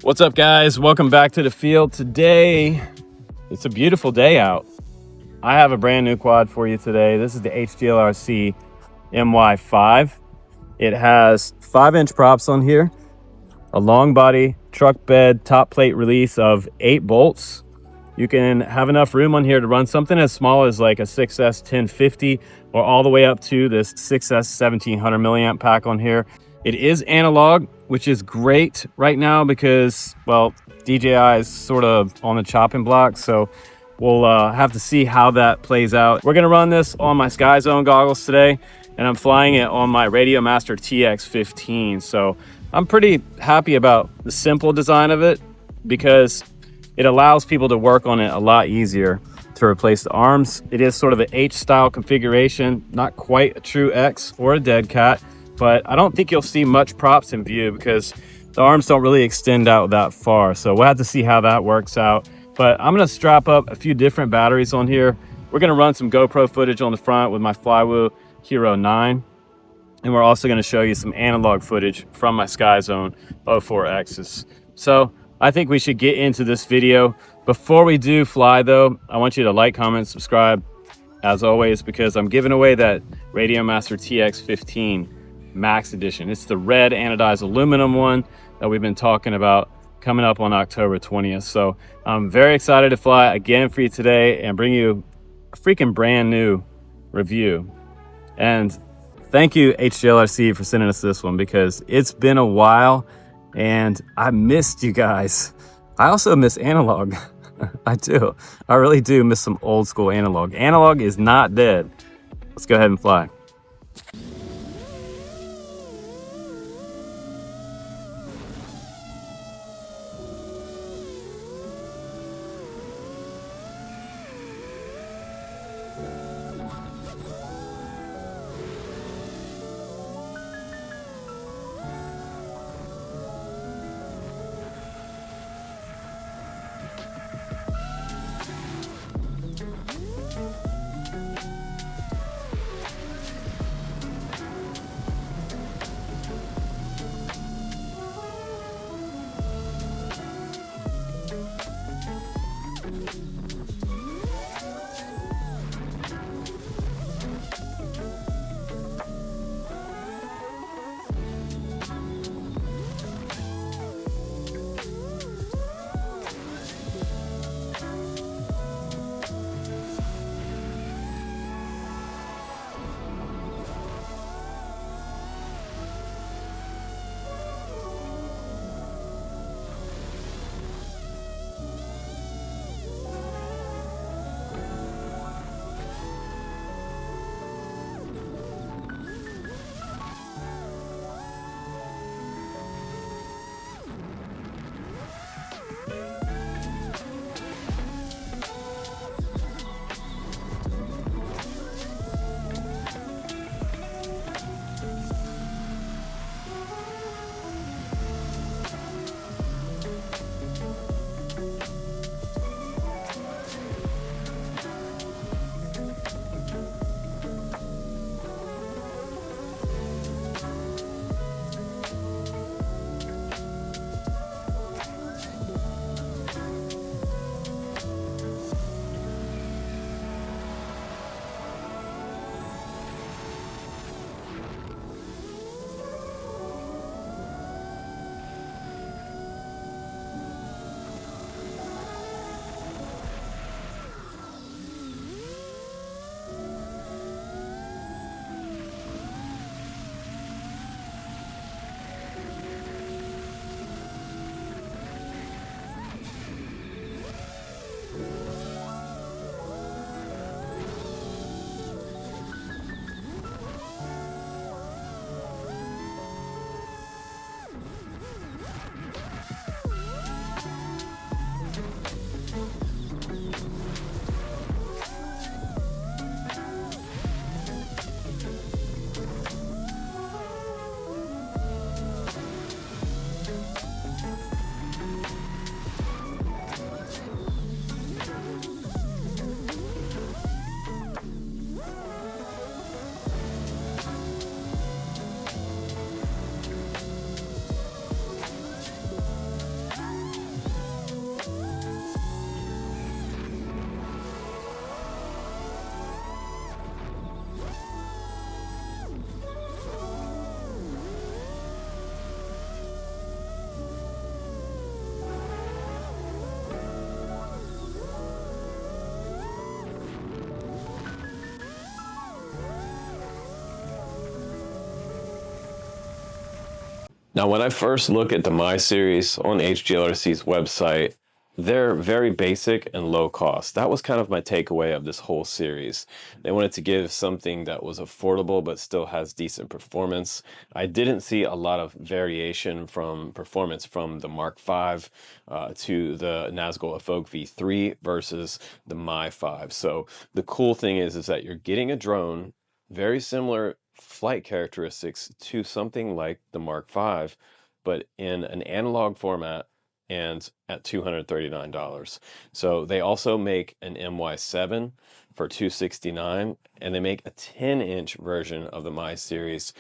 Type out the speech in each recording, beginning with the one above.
What's up, guys? Welcome back to the field. Today, it's a beautiful day out. I have a brand new quad for you today. This is the Hglrc MY5. It has 5-inch props on here, a long body truck bed top plate release of 8 bolts. You can have enough room on here to run something as small as like a 6S 1050 or all the way up to this 6S 1700 milliamp pack on here. It is analog, which is great right now because, well, DJI is sort of on the chopping block. So we'll have to see how that plays out. We're gonna run this on my Sky Zone goggles today, and I'm flying it on my Radio Master TX15. So I'm pretty happy about the simple design of it because it allows people to work on it a lot easier to replace the arms. It is sort of an H-style configuration, not quite a true X or a dead cat, but I don't think you'll see much props in view because the arms don't really extend out that far. So we'll have to see how that works out. But I'm gonna strap up a few different batteries on here. We're gonna run some GoPro footage on the front with my Flywoo Hero 9. And we're also gonna show you some analog footage from my Sky Zone 04Xs. So I think we should get into this video. Before we do fly though, I want you to like, comment, subscribe as always, because I'm giving away that Radio Master TX15 Max Edition. It's the red anodized aluminum one that we've been talking about, coming up on October 20th. So I'm very excited to fly again for you today and bring you a freaking brand new review. And thank you Hglrc for sending us this one because it's been a while and I missed you guys. I also miss analog. I do. I really do miss some old school analog. Analog is not dead. Let's go ahead and fly. Now, when I first look at the My series on HGLRC's website, they're very basic and low cost. That was kind of my takeaway of this whole series. They wanted to give something that was affordable but still has decent performance. I didn't see a lot of variation from performance from the Mark V to the Nazgul Evoke V3 versus the My5. So the cool thing is that you're getting a drone, very similar flight characteristics to something like the Mark V, but in an analog format and at $239. So they also make an MY7 for $269, and they make a 10-inch version of the My series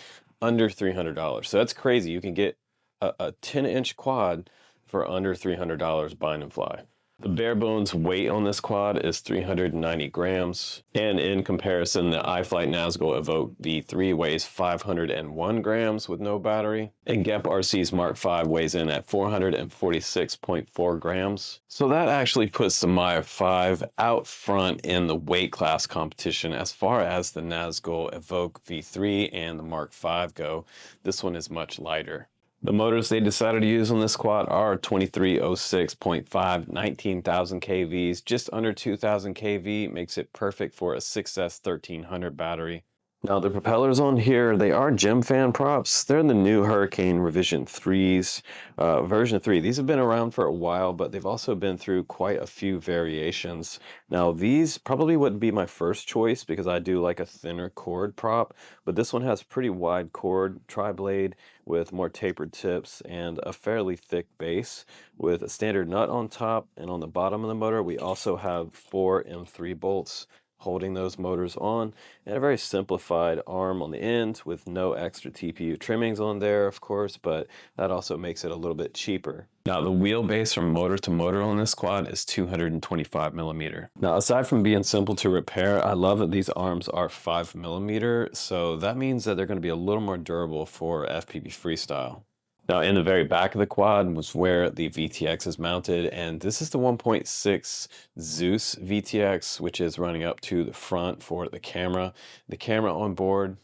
under $300. So that's crazy. You can get a 10-inch quad for under $300 bind and fly. The bare bones weight on this quad is 390 grams, and in comparison, the iFlight Nazgul Evoke V3 weighs 501 grams with no battery, and Hglrc's Mark V weighs in at 446.4 grams. So that actually puts the MY5 out front in the weight class competition as far as the Nazgul Evoke V3 and the Mark V go. This one is much lighter. The motors they decided to use on this quad are 2306.5, 19,000 kVs, just under 2,000 kV, makes it perfect for a 6S 1300 battery. Now the propellers on here, they are gem fan props. They're in the new Hurricane Revision 3's, version 3. These have been around for a while, but they've also been through quite a few variations. Now these probably wouldn't be my first choice because I do like a thinner cord prop, but this one has pretty wide cord, tri-blade with more tapered tips and a fairly thick base with a standard nut on top, and on the bottom of the motor we also have 4 M3 bolts holding those motors on, and a very simplified arm on the end with no extra TPU trimmings on there, of course, but that also makes it a little bit cheaper. Now the wheelbase from motor to motor on this quad is 225 millimeter. Now aside from being simple to repair, I love that these arms are 5 millimeter, so that means that they're going to be a little more durable for FPV Freestyle. Now in the very back of the quad was where the VTX is mounted, and this is the 1.6 Zeus VTX, which is running up to the front for the camera. The camera on board,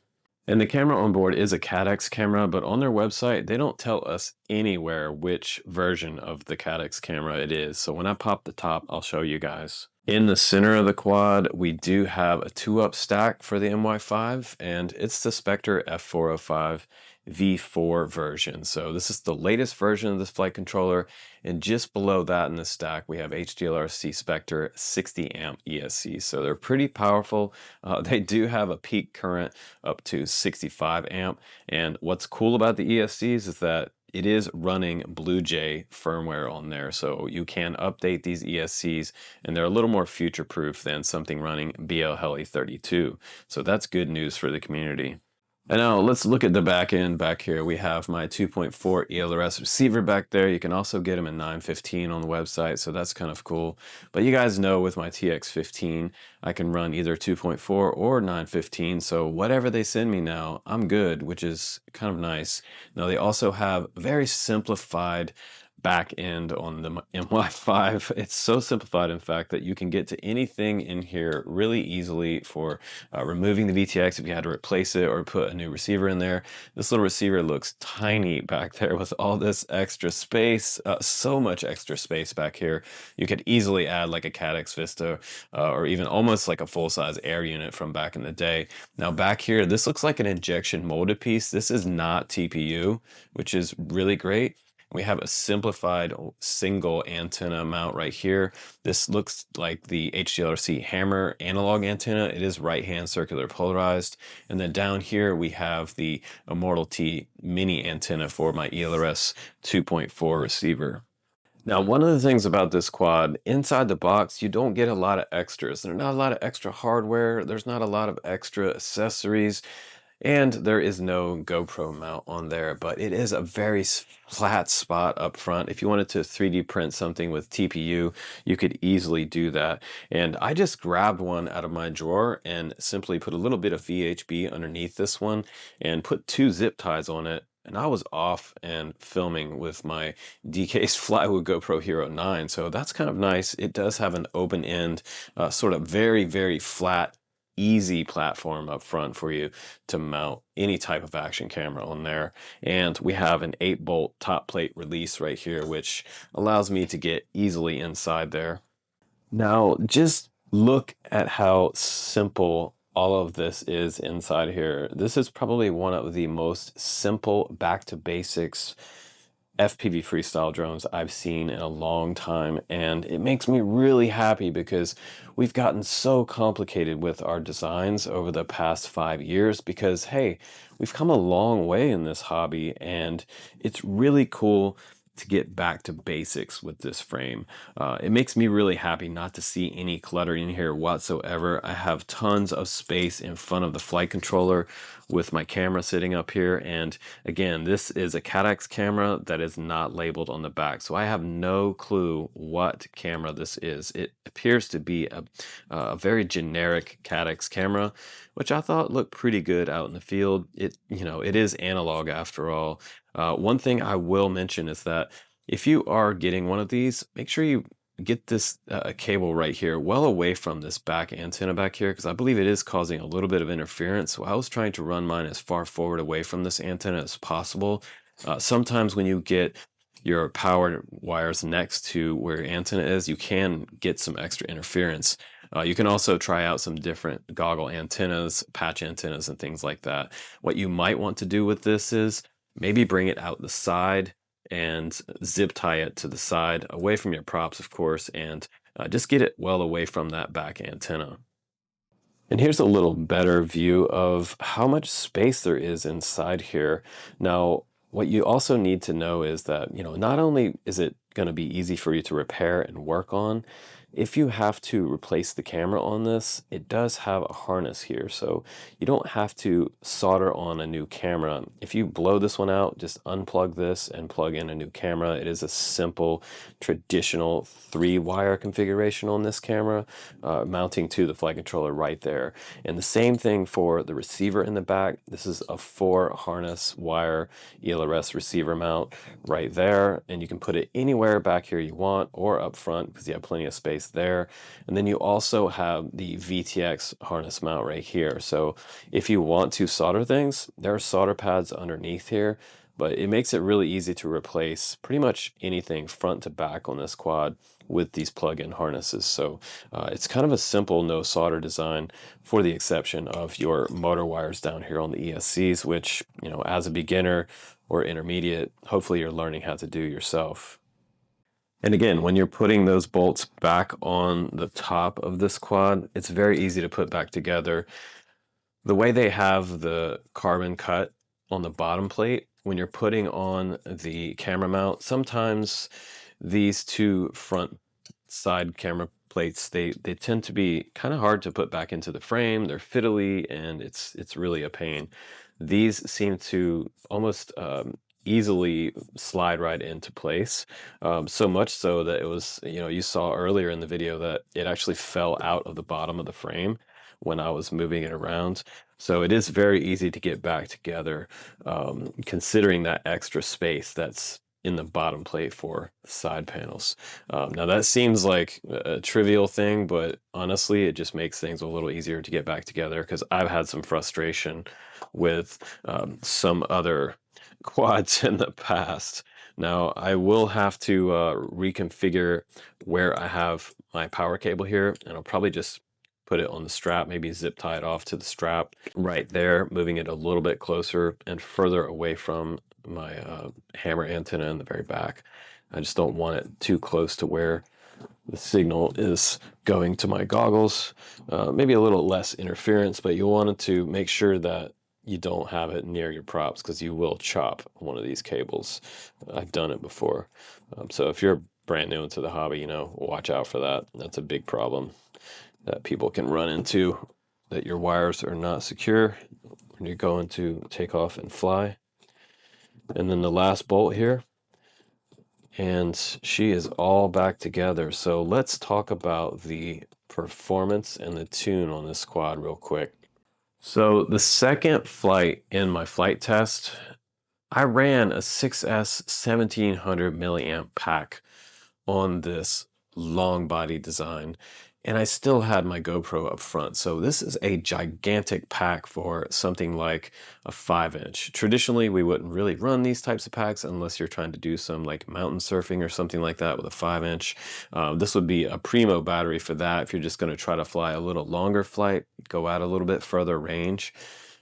and the camera on board is a Cadex camera, but on their website, they don't tell us anywhere which version of the Cadex camera it is. So when I pop the top, I'll show you guys. In the center of the quad, we do have a 2-up stack for the MY5, and it's the Spectre F405 V4 version. So this is the latest version of this flight controller, and just below that in the stack, we have HGLRC Spectre 60 amp ESC. So they're pretty powerful. They do have a peak current up to 65 amp, and what's cool about the ESCs is that it is running BlueJay firmware on there, so you can update these ESCs, and they're a little more future-proof than something running BL 32. So that's good news for the community. And now let's look at the back end back here. We have my 2.4 ELRS receiver back there. You can also get them in 915 on the website, so that's kind of cool. But you guys know with my TX15, I can run either 2.4 or 915, so whatever they send me now, I'm good, which is kind of nice. Now they also have very simplified back end on the MY5. It's so simplified, in fact, that you can get to anything in here really easily for removing the VTX if you had to replace it or put a new receiver in there. This little receiver looks tiny back there with all this extra space, so much extra space back here. You could easily add like a Cadex Vista or even almost like a full-size air unit from back in the day. Now back here, this looks like an injection molded piece. This is not TPU, which is really great. We have a simplified single antenna mount right here. This looks like the HGLRC Hammer analog antenna. It is right-hand circular polarized. And then down here we have the Immortal T mini antenna for my ELRS 2.4 receiver. Now, one of the things about this quad, inside the box, you don't get a lot of extras. There's not a lot of extra hardware. There's not a lot of extra accessories. And there is no GoPro mount on there, but it is a very flat spot up front. If you wanted to 3D print something with TPU, you could easily do that. And I just grabbed one out of my drawer and simply put a little bit of VHB underneath this one and put 2 zip ties on it. And I was off and filming with my DK's Flywood GoPro Hero 9. So that's kind of nice. It does have an open end, sort of very, very flat easy platform up front for you to mount any type of action camera on there. And we have an 8-bolt top plate release right here, which allows me to get easily inside there. Now, just look at how simple all of this is inside here. This is probably one of the most simple back to basics FPV freestyle drones I've seen in a long time, and it makes me really happy because we've gotten so complicated with our designs over the past 5 years because, hey, we've come a long way in this hobby, and it's really cool to get back to basics with this frame. It makes me really happy not to see any clutter in here whatsoever. I have tons of space in front of the flight controller with my camera sitting up here, and again, this is a Cadex camera that is not labeled on the back, so I have no clue what camera this is. It appears to be a very generic Cadex camera, which I thought looked pretty good out in the field. It is analog after all. One thing I will mention is that if you are getting one of these, make sure you get this cable right here well away from this back antenna back here, because I believe it is causing a little bit of interference. So I was trying to run mine as far forward away from this antenna as possible. Sometimes when you get your power wires next to where your antenna is, you can get some extra interference. You can also try out some different goggle antennas, patch antennas, and things like that. What you might want to do with this is maybe bring it out the side and zip tie it to the side, away from your props, of course, and just get it well away from that back antenna. And here's a little better view of how much space there is inside here. Now, what you also need to know is that, not only is it going to be easy for you to repair and work on, if you have to replace the camera on this, it does have a harness here, so you don't have to solder on a new camera. If you blow this one out, just unplug this and plug in a new camera. It is a simple, traditional 3-wire configuration on this camera, mounting to the flight controller right there. And the same thing for the receiver in the back. This is a 4-harness wire Hglrc receiver mount right there, and you can put it anywhere back here you want or up front because you have plenty of space there. And then you also have the VTX harness mount right here. So if you want to solder things, there are solder pads underneath here, but it makes it really easy to replace pretty much anything front to back on this quad with these plug-in harnesses. So it's kind of a simple no solder design, for the exception of your motor wires down here on the ESCs, which, as a beginner or intermediate, hopefully you're learning how to do yourself. And again, when you're putting those bolts back on the top of this quad, it's very easy to put back together. The way they have the carbon cut on the bottom plate, when you're putting on the camera mount, sometimes these two front side camera plates, they tend to be kind of hard to put back into the frame. They're fiddly, and it's really a pain. These seem to almost easily slide right into place, so much so that it was, you saw earlier in the video that it actually fell out of the bottom of the frame when I was moving it around. So it is very easy to get back together, considering that extra space that's in the bottom plate for side panels. Now that seems like a trivial thing, but honestly, it just makes things a little easier to get back together, because I've had some frustration with some other quads in the past. Now I will have to reconfigure where I have my power cable here, and I'll probably just put it on the strap, maybe zip tie it off to the strap right there, moving it a little bit closer and further away from my hammer antenna in the very back. I just don't want it too close to where the signal is going to my goggles. Maybe a little less interference, but you wanted to make sure that you don't have it near your props, because you will chop one of these cables. I've done it before. So if you're brand new into the hobby, watch out for that. That's a big problem that people can run into, that your wires are not secure when you're going to take off and fly. And then the last bolt here, and she is all back together. So let's talk about the performance and the tune on this quad real quick. So the second flight in my flight test, I ran a 6S 1700 milliamp pack on this long body design, and I still had my GoPro up front. So this is a gigantic pack for something like a 5-inch. Traditionally, we wouldn't really run these types of packs unless you're trying to do some like mountain surfing or something like that with a 5-inch. This would be a primo battery for that. If you're just going to try to fly a little longer flight, go out a little bit further range.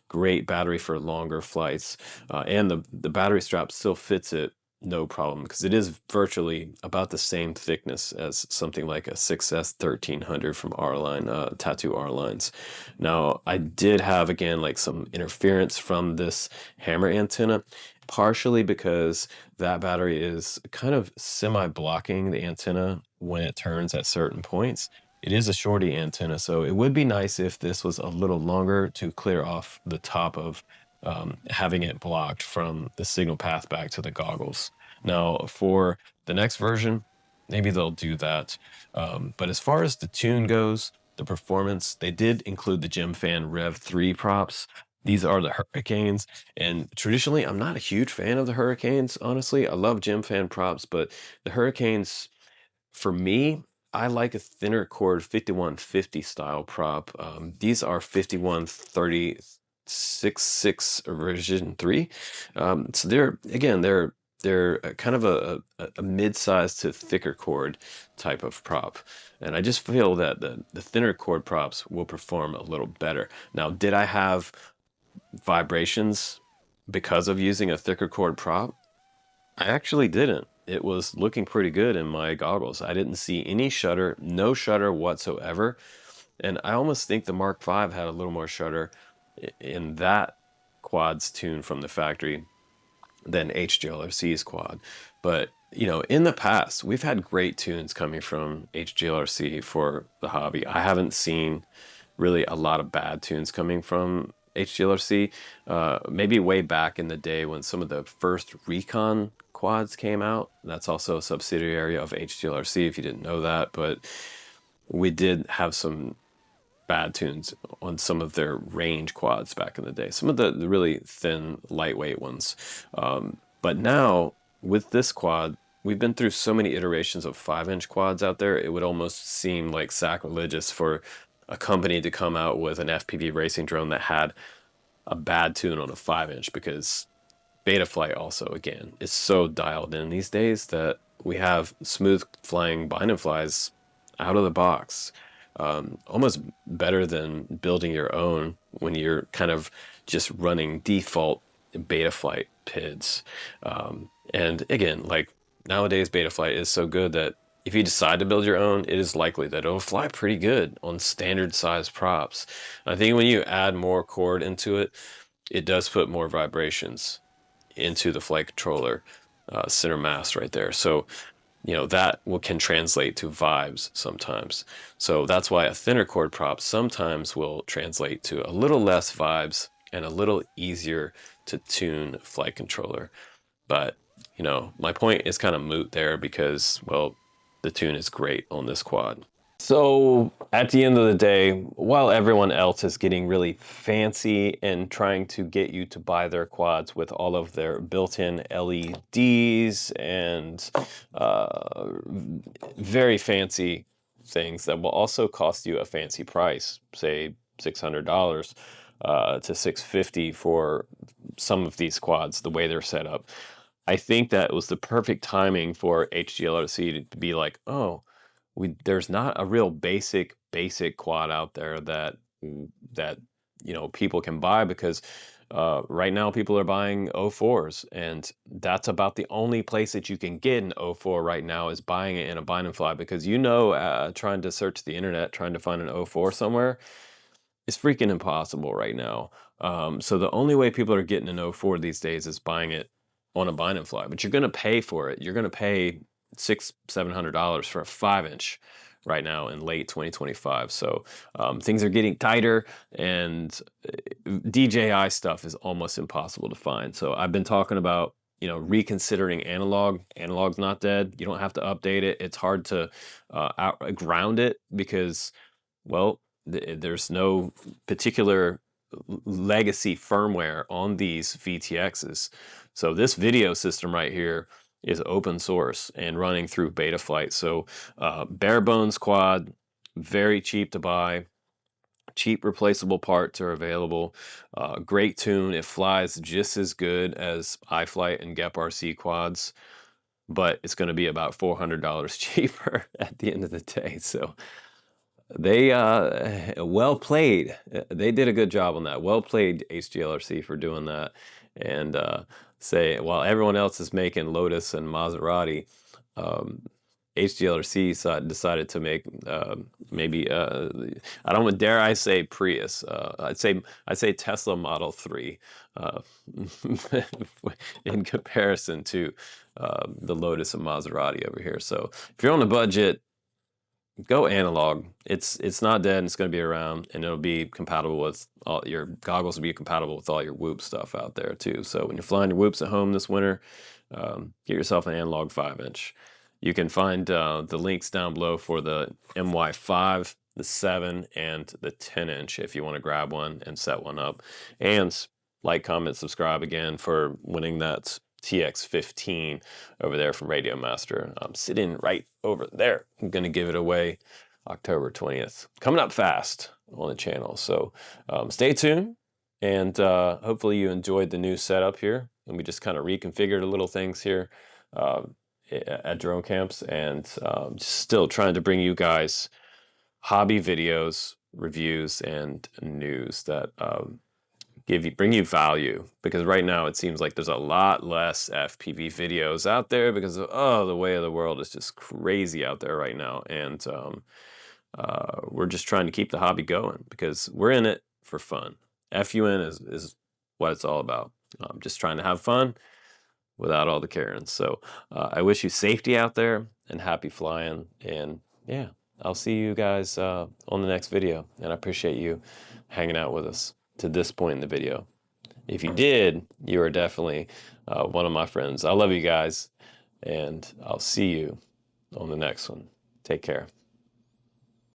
Great battery for longer flights. And the battery strap still fits it no problem, because it is virtually about the same thickness as something like a 6S 1300 from R-Line, Tattoo R-Lines. Now, I did have, again, like some interference from this hammer antenna, partially because that battery is kind of semi-blocking the antenna when it turns at certain points. It is a shorty antenna, so it would be nice if this was a little longer to clear off the top of having it blocked from the signal path back to the goggles. Now, for the next version, maybe they'll do that. But as far as the tune goes, the performance, they did include the Gemfan Rev 3 props. These are the Hurricanes, and traditionally, I'm not a huge fan of the Hurricanes, honestly. I love Gemfan props, but the Hurricanes, for me, I like a thinner cord 5150 style prop. These are 5130 revision 3. So they're kind of a mid-sized to thicker cord type of prop. And I just feel that the thinner cord props will perform a little better. Now, did I have vibrations because of using a thicker cord prop? I actually didn't. It was looking pretty good in my goggles. I didn't see any shutter, no shutter whatsoever. And I almost think the Mark V had a little more shutter in that quad's tune from the factory than HGLRC's quad. But, you know, in the past, we've had great tunes coming from HGLRC for the hobby. I haven't seen really a lot of bad tunes coming from HGLRC. Maybe way back in the day when some of the first Recon quads came out. That's also a subsidiary of HGLRC, if you didn't know that. But we did have some bad tunes on some of their range quads back in the day. Some of the really thin, lightweight ones. But now, with this quad, we've been through so many iterations of 5-inch quads out there, it would almost seem like sacrilegious for a company to come out with an FPV racing drone that had a bad tune on a 5-inch, because Betaflight also, again, is so dialed in these days that we have smooth flying bind and flies out of the box. Almost better than building your own when you're kind of just running default Betaflight PIDs. And again, like nowadays, Betaflight is so good that if you decide to build your own, it is likely that it'll fly pretty good on standard size props. I think when you add more cord into it, it does put more vibrations into the flight controller center mass right there. So, you know, that can translate to vibes sometimes. So that's why a thinner cord prop sometimes will translate to a little less vibes and a little easier to tune flight controller. But, you know, my point is kind of moot there because, well, the tune is great on this quad. So at the end of the day, while everyone else is getting really fancy and trying to get you to buy their quads with all of their built-in LEDs and very fancy things that will also cost you a fancy price, say $600 to $650 for some of these quads, the way they're set up. I think that it was the perfect timing for HGLRC to be like, oh, there's not a real basic quad out there that you know people can buy, because right now people are buying 04s, and that's about the only place that you can get an 04 right now is buying it in a bind and fly, because you know, trying to search the internet trying to find an 04 somewhere is freaking impossible right now. So the only way people are getting an 04 these days is buying it on a bind and fly, but you're going to pay for it. You're going to pay $600-700 for a 5-inch right now in late 2025. So things are getting tighter, and DJI stuff is almost impossible to find. So I've been talking about, you know, reconsidering analog. Analog's not dead. You don't have to update it. It's hard to ground it because, well, there's no particular legacy firmware on these VTXs. So this video system right here is open source and running through Betaflight. So bare bones quad, very cheap to buy. Cheap replaceable parts are available. Great tune. It flies just as good as iFlight and GEP-RC quads, but it's going to be about $400 cheaper at the end of the day. So they well played. They did a good job on that. Well played, HGLRC, for doing that. And say, while everyone else is making Lotus and Maserati, HGLRC decided to make maybe I don't dare I say Prius. I'd say Tesla Model 3 in comparison to the Lotus and Maserati over here. So if you're on a budget, go analog. It's not dead, and it's going to be around, and it'll be compatible with all your goggles. Will be compatible with all your Whoop stuff out there too. So when you're flying your Whoops at home this winter, get yourself an analog 5-inch. You can find the links down below for the MY5, the 7, and the 10-inch if you want to grab one and set one up. And like, comment, subscribe again for winning that TX15 over there from Radio Master. I'm sitting right over there. I'm going to give it away October 20th. Coming up fast on the channel. So stay tuned, and hopefully you enjoyed the new setup here. And we just kind of reconfigured a little things here at drone camps, and still trying to bring you guys hobby videos, reviews, and news that bring you value, because right now it seems like there's a lot less FPV videos out there because of, the way of the world is just crazy out there right now. And we're just trying to keep the hobby going because we're in it for fun. FUN is what it's all about. Just trying to have fun without all the Karens. So I wish you safety out there and happy flying. And yeah, I'll see you guys on the next video. And I appreciate you hanging out with us to this point in the video. If you did, you are definitely one of my friends. I love you guys, and I'll see you on the next one. Take care.